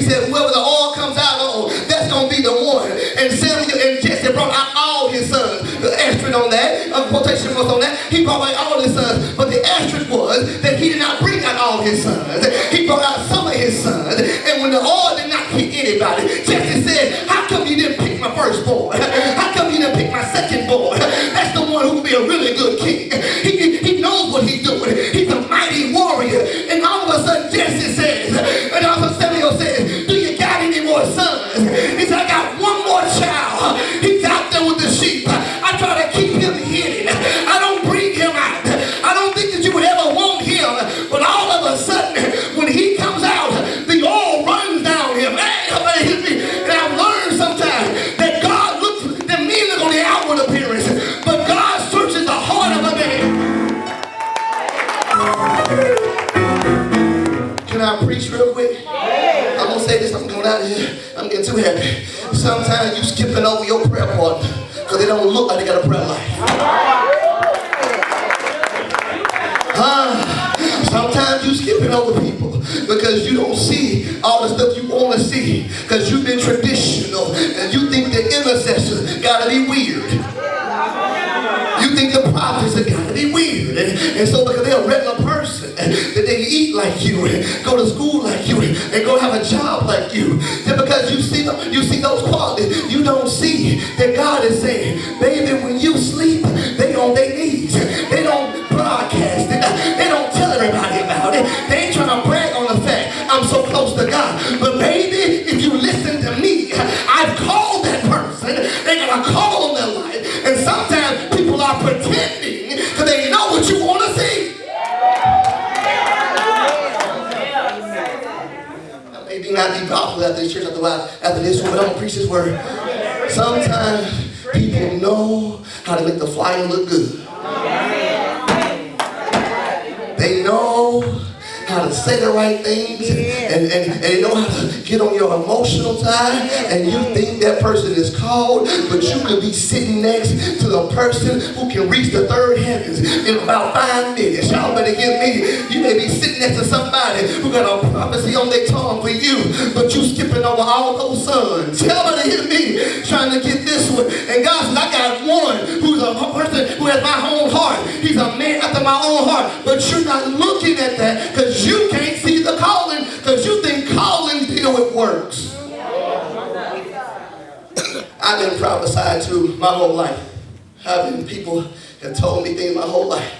said, whoever the oil comes out on, that's going to be the one. And Samuel and Jesse brought out all his sons. The asterisk on that, quotation marks on that, he brought out all his sons. But the asterisk was that he did not bring out all his sons. He brought out some of his sons. And when the oil did not hit anybody, Jesse said, how come you didn't pick my firstborn? How come you didn't pick my secondborn? That's the one who will be a really good king. He knows what he's doing. He's a mighty warrior. And all of a sudden Jesse says, and all of a sudden Samuel says, do you got any more sons? He said, I got one more child. He's out there with the sheep. I try to keep him hidden. I don't bring him out. I don't think that you would ever want him. But all of a sudden, when he comes out, the oil runs down him. And I've learned sometimes that God looks, that men look on the outward appearance, but God searches the heart of a man. Can I preach real quick? I'm going to say this, I'm going out of here. I'm getting too happy. Sometimes you skipping over your prayer partner because they don't look like they got a prayer life. Sometimes you skipping over people because you don't see all the stuff you want to see because you've been traditional and you think the intercessors got to be weird. You think the prophets have got to be weird. And so because they're a regular person, that they eat like you, and go to school like you, and go have a job like you. Just because you see those qualities, you don't see that God is saying, baby, when you sleep, they on their knees. They don't broadcast it. They don't tell everybody about it. They ain't trying to brag on the fact I'm so close to God. But baby, if you listen to me, I've called that person. They got a call on their life. And sometimes people are pretending because they know what you want to see. I may not be popular after this church, after this one, but I'm going to preach this word. Sometimes people know how to make the flyer look good. They know how to say the right things and they know how to get on your emotional side, and you think that person is called, but you could be sitting next to the person who can reach the third heavens in about 5 minutes. Y'all better hear me. You may be sitting next to somebody who got a prophecy on their tongue for you, but you skipping over all those sons. Y'all better hear me, trying to get this one. And God says, I got one who's a person who has my own heart. He's a man after my own heart, but you're not looking at that because you can't see the calling, because you think callings deal with works. I've been prophesied to my whole life. People have told me things my whole life.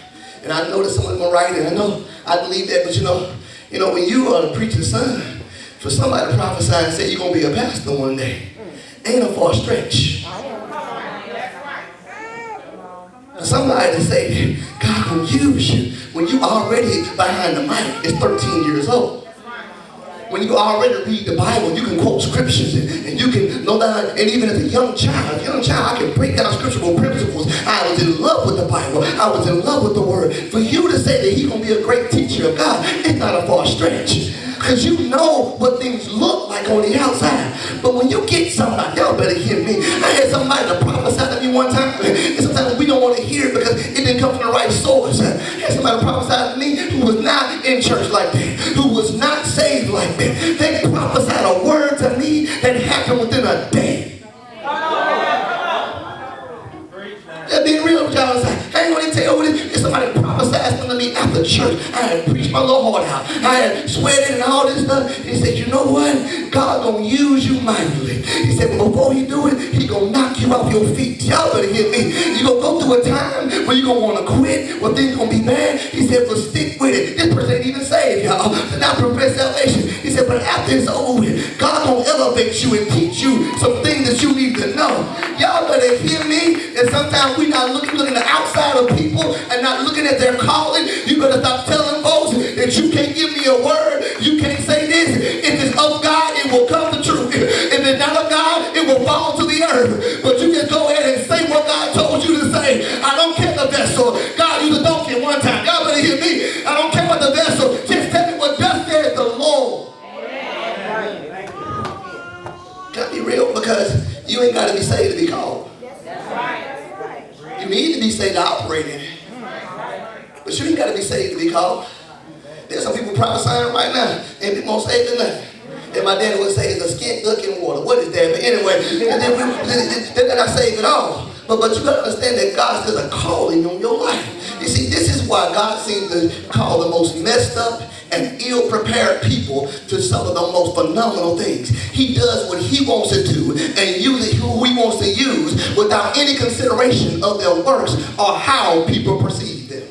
And I know that some of them are right, and I know I believe that, but you know, when you are the preacher's son, for somebody to prophesy and say you're going to be a pastor one day, ain't a far stretch. Somebody to say God can use you when you already behind the mic is 13 years old. When you already read the Bible, you can quote scriptures and you can know that. And even as a young child, I can break down scriptural principles. I was in love with the Bible. I was in love with the Word. For you to say that he's going to be a great teacher of God, it's not a far stretch. Because you know what things look like on the outside. But when you get somebody, y'all better hear me. I had somebody to prophesy to me one time. And sometimes we don't want to hear it because it didn't come from the right source. I had somebody prophesy to me who was not in church like that, who was not saved like that. They prophesied a word to me that happened within a day. They're being real with y'all. I ain't gonna tell you this. If somebody prophesied something to me after church, I had preached my little heart out. I had sweated and all this stuff. And he said, you know what? God gonna use you mightily. He said, but before he do it, he gonna knock you off your feet. Y'all better hear me. You gonna go through a time where you gonna wanna quit, where things gonna be bad. He said, but stick with it. This person ain't even saved, y'all. They're not profess salvation. He said, but after it's over with, God gonna elevate you and teach you some things that you need to know. Y'all better hear me. And sometimes we not looking the outside of people and not looking at their calling. You better stop telling folks that you can't give me a word. You can't say this. If it's of God, it will come to truth. If it's not of God, it will fall to the earth. But you just go ahead and say what God told you to say. I don't care the vessel. God used a donkey one time. Y'all better hear me. I don't care about the vessel. Just tell me what thus says the Lord. Gotta be real, because you ain't got to be saved to be called. You need to be saved to operate in it. But you ain't got to be saved to be called. There's some people prophesying right now. Ain't people saved or nothing. They my daddy would say, is a skint duck in water. What is that? But anyway, then I save it all. But you got to understand that God has a calling on your life. You see, this is why God seems to call the most messed up and ill-prepared people to some of the most phenomenal things. He does what he wants to do and uses who he wants to use without any consideration of their works or how people perceive them.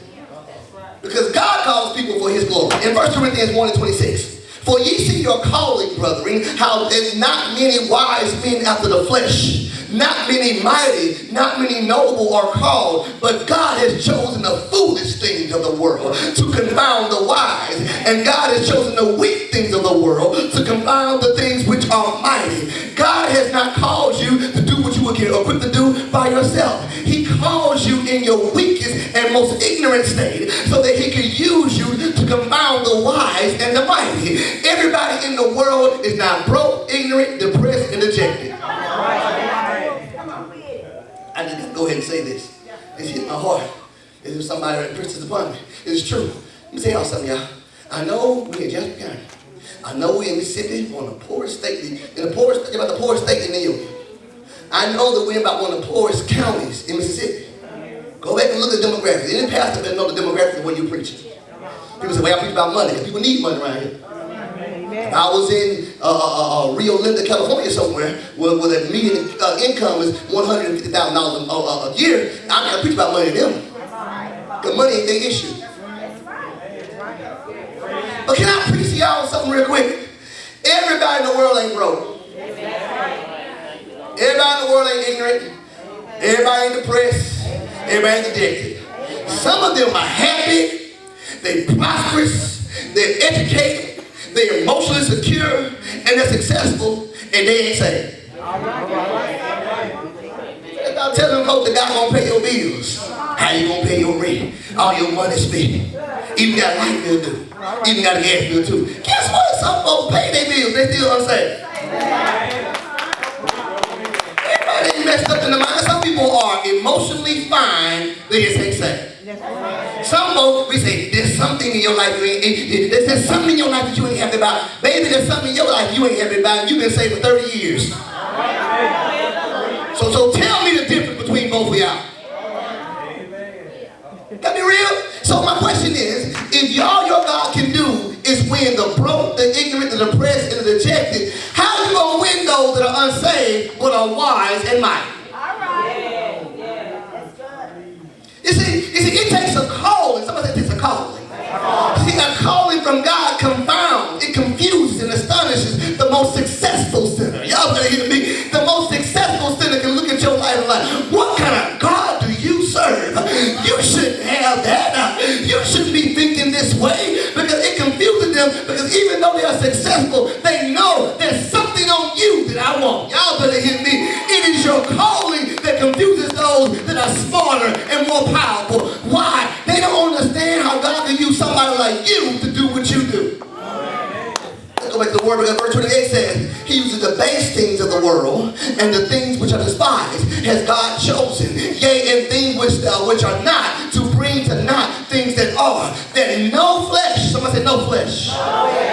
Because God calls people for his glory. In 1 Corinthians 1:26, for ye see your calling, brethren, how there's not many wise men after the flesh, not many mighty, not many noble are called, but God has chosen the foolish things of the world to confound the wise, and God has chosen the weak things of the world to confound the things which are mighty. God has not called you to do what you were equipped to do by yourself. He calls you in your weakest and most ignorant state so that he can use you to confound the wise and the mighty. Everybody in the world is not broke, ignorant, depressed, and dejected. I just got to go ahead and say this. It's hit my heart. This is somebody that preaches upon me. It's true. Let me tell y'all something, y'all. I know we in Jasper County. I know we in Mississippi, one of the poorest states, about the poorest state in the union. I know that we're about one of the poorest counties in Mississippi. Go back and look at the demographics. Any pastor better know the demographics of what you're preaching. People say, well, I preach about money. People need money around here. I was in Rio Linda, California somewhere where the median income is $150,000 a year. I'm not going to preach about money to them. Because money ain't their issue. But can I preach to y'all something real quick? Everybody in the world ain't broke. Everybody in the world ain't ignorant. Everybody ain't depressed. Everybody ain't addicted. Some of them are happy. They're prosperous. They're educated. They're emotionally secure, and they're successful, and they ain't saved. I'm telling folks that God gonna pay your bills. How you gonna pay your rent? All your money spent. Even got a light bill to do. Even got a gas bill too. Guess what? Some folks pay their bills, they still unsaved. Everybody ain't messed up in the mind. Some people are emotionally fine, they just ain't saved. Some folks, we say, there's something in your life there's something in your life that you ain't happy about. Baby, there's something in your life you ain't happy about, and you've been saved for 30 years. So tell me the difference between both of y'all. Got me real? So my question is, if all your God can do is win the broke, the ignorant, the depressed, and the dejected, how you gonna win those that are unsaved but are wise and mighty? You see, it takes a calling. Somebody said it takes a calling. See, a calling from God confounds, it confuses and astonishes the most successful sinner. Y'all better hear me. The most successful sinner can look at your life and like, what kind of God do you serve? You shouldn't have that. You shouldn't be thinking this way, because it confuses them, because even though they are successful, they know there's something on you that I want. Y'all better hear me. It is your calling that confuses those that are smarter and more powerful. Why? They don't understand how God can use somebody like you to do what you do. Let's go back to the word, because verse 28 says, he uses the base things of the world and the things which are despised has God chosen, yea, and things which are not, to bring to naught things that are, that no flesh, somebody say no flesh,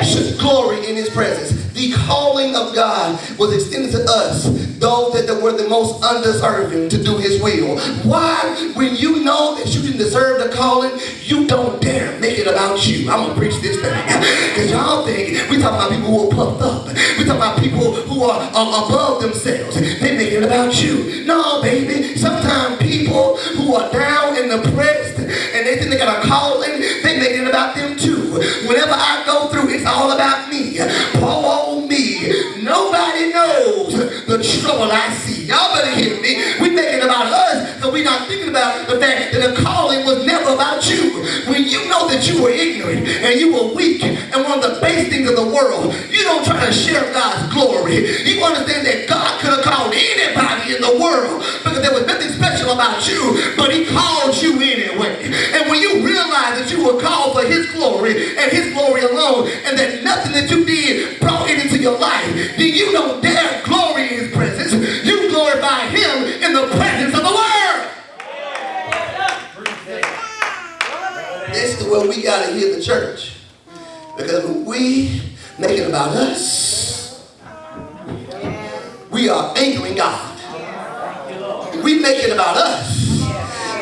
should glory in his presence. The calling of God was extended to us, those that were the most undeserving, to do his will. Why? When you know that you didn't deserve the calling, you don't dare make it about you. I'm going to preach this thing. Because y'all think, we talk about people who are puffed up. We talk about people who are above themselves. They make it about you. No, baby. Sometimes people who are down and depressed and they think they got a calling, they make it about them too. Whenever I go through, it's all about me. Poor me. Nobody knows the trouble I see. Y'all better hear me. We make it about us, so we're not thinking about the fact that the calling was never about you. When you know that you were ignorant and you were weak and one of the base things of the world, you don't try to share God's glory. You understand that God could have called anybody in the world, because there was nothing special about you, but he called you anyway. And when you realize that you were called for his glory and his glory alone, and that nothing that you did brought it into your life, then you don't dare glory in his presence. You glorify him in the presence of the world. This is where we got to hear the church. Because when we make it about us, we are angering God. We make it about us.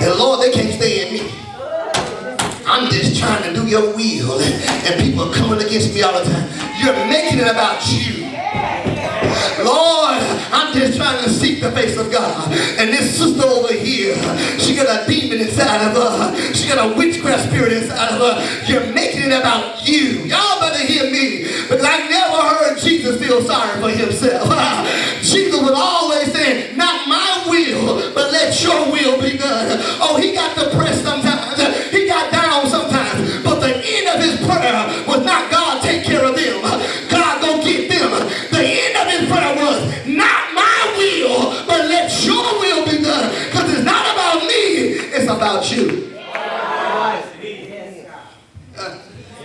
And Lord, they can't stay in me. I'm just trying to do your will. And people are coming against me all the time. You're making it about you. Lord, I'm just trying to seek the face of God. And this sister over here, she got a demon inside of her. She got a witchcraft spirit inside of her. You're making it about you. Y'all better hear me. Because I never heard Jesus feel sorry for himself. Jesus was always saying, not my will, but let your will be done. Oh, he got depressed sometimes. He got down sometimes. But the end of his prayer was not God take care of them. God go get them. The end of his prayer was not my will, but let your will be done. Because it's not about me, it's about you.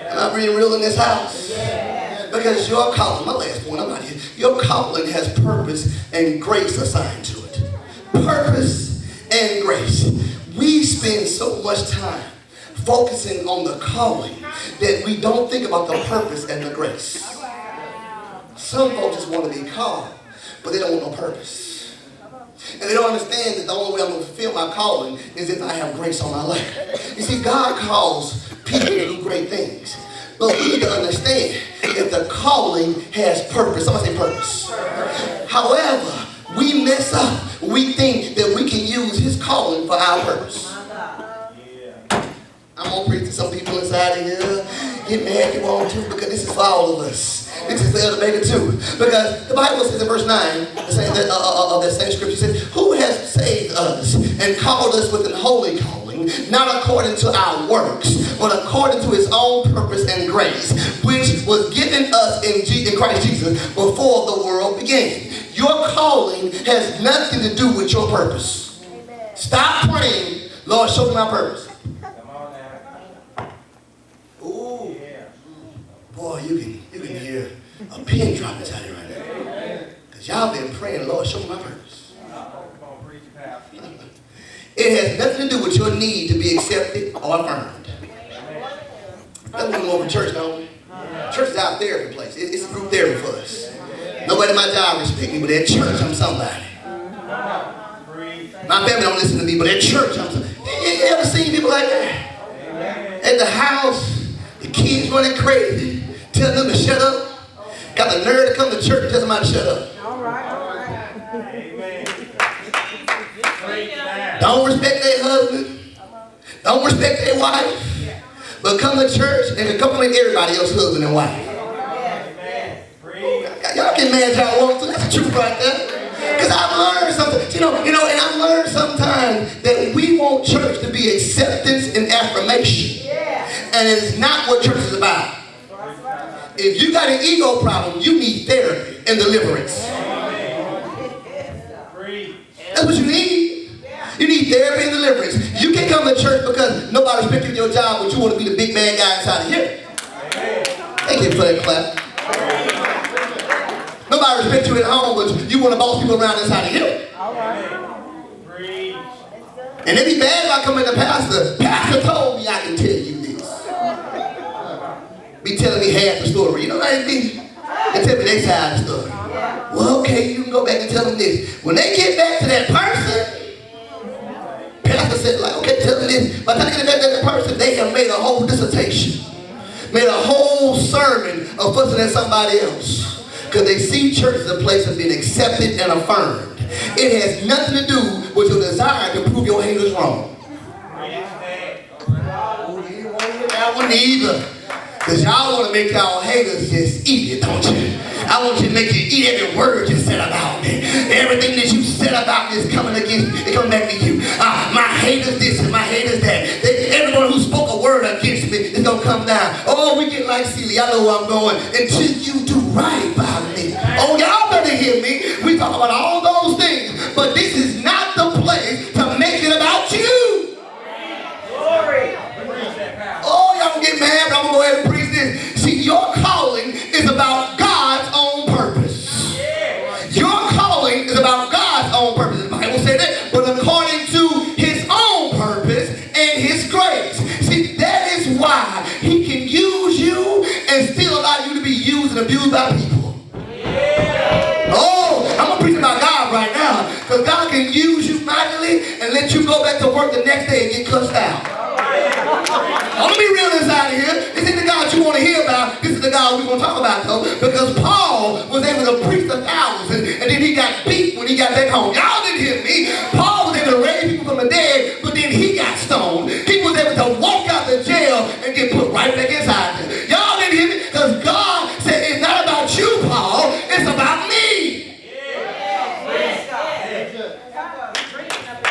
Am I being real in this house? Because your calling, my last point, I'm not here. Your calling has purpose and grace assigned to it. Purpose and grace. We spend so much time focusing on the calling that we don't think about the purpose and the grace. Some folks just want to be called, but they don't want no purpose. And they don't understand that the only way I'm going to fulfill my calling is if I have grace on my life. You see, God calls people to do great things. But we need to understand if the calling has purpose. Somebody say purpose. However, we mess up. We think that we can use his calling for our purpose. I'm going to preach to some people inside of here. Get mad if you want to, because this is for all of us. This is for Elder Baker too. Because the Bible says in verse 9, of that same scripture, says, who has saved us and called us with an holy calling, not according to our works, but according to his own purpose and grace, which was given us in Christ Jesus before the world began. Your calling has nothing to do with your purpose. Amen. Stop praying, Lord, show me my purpose. Ooh. Boy, you can hear a pin drop inside you right now. Because y'all been praying, Lord, show me my purpose. It has nothing to do with your need to be accepted or affirmed. That's what we go over church, don't we? Church is our therapy place. It's a group therapy for us. Nobody at my job respects me, but at church I'm somebody. My family don't listen to me, but at church I'm somebody. You ever seen people like that? At the house, the kids running crazy, telling them to shut up. Got the nerve to come to church and tell somebody to shut up. All right. Amen. Don't respect their husband. Don't respect their wife. But come to church and compliment everybody else's husband and wife. Y'all get mad as y'all want to. That's the truth right there. Because I've learned something. And I've learned sometimes that we want church to be acceptance and affirmation. And it's not what church is about. If you got an ego problem, you need therapy and deliverance. That's what you need. You need therapy and deliverance. You can't come to church because nobody respects you in your job, but you want to be the big bad guy inside of here. Thank you for that clap. Nobody respects you at home, but you want to boss people around inside of here. And it'd be bad if I come in the pastor. Pastor told me I can tell you this. Be telling me half the story. You know what I mean? They tell me their side of the story. Well, okay, you can go back and tell them this. When they get back to that person, pastor said, like, okay, tell them this. By the time they get back to that person, they have made a whole dissertation. Made a whole sermon of fussing at somebody else. Because they see church as a place of being accepted and affirmed. It has nothing to do with your desire to prove your haters wrong. Oh, you didn't want to hear that one either. Because y'all want to make y'all haters just eat it, don't you? I want you to make you eat every word you said about me. Everything that you said about me is coming against me. It comes back to you. My haters this and my haters that. Everyone who spoke a word against me is going to come down. Oh, we get like Celie. I know where I'm going. Until you do right by me. Oh, y'all better hear me. We talk about all those things. But this is not the place to make it about you. Glory. Oh, y'all get mad, but I'm going to go ahead and preach this. See, your calling is about God's own purpose. Your calling is about God's own purpose. The Bible said that, but according to his own purpose and his grace. See, that is why he can use you and still allow you to be used and abused by people. Because God can use you mightily and let you go back to work the next day and get cussed out. I'm gonna be real inside of here. This ain't the God you want to hear about. This is the God we're gonna talk about though. Because Paul was able to preach to thousands and then he got beat when he got back home. Y'all didn't hear me. Paul was able to raise people from the dead, but then he got stoned. He was able to walk out the jail and get put right back inside there. Y'all didn't hear me? Because God said it's not about you, Paul. It's about me.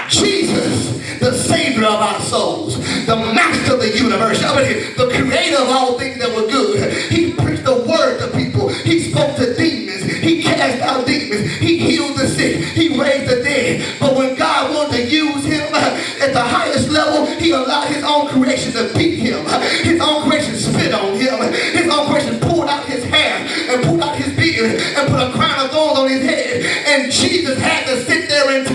Jesus, the Savior of our souls, the Master of the universe, the Creator of all things that were good. He preached the word to people. He spoke to demons. He cast out demons. He healed the sick. He raised the dead. But when God wanted to use him at the highest level, he allowed his own creation to beat him. His own creation spit on him. His own creation pulled out his hair and pulled out his beard and put a crown of thorns on his head. And Jesus had to sit there and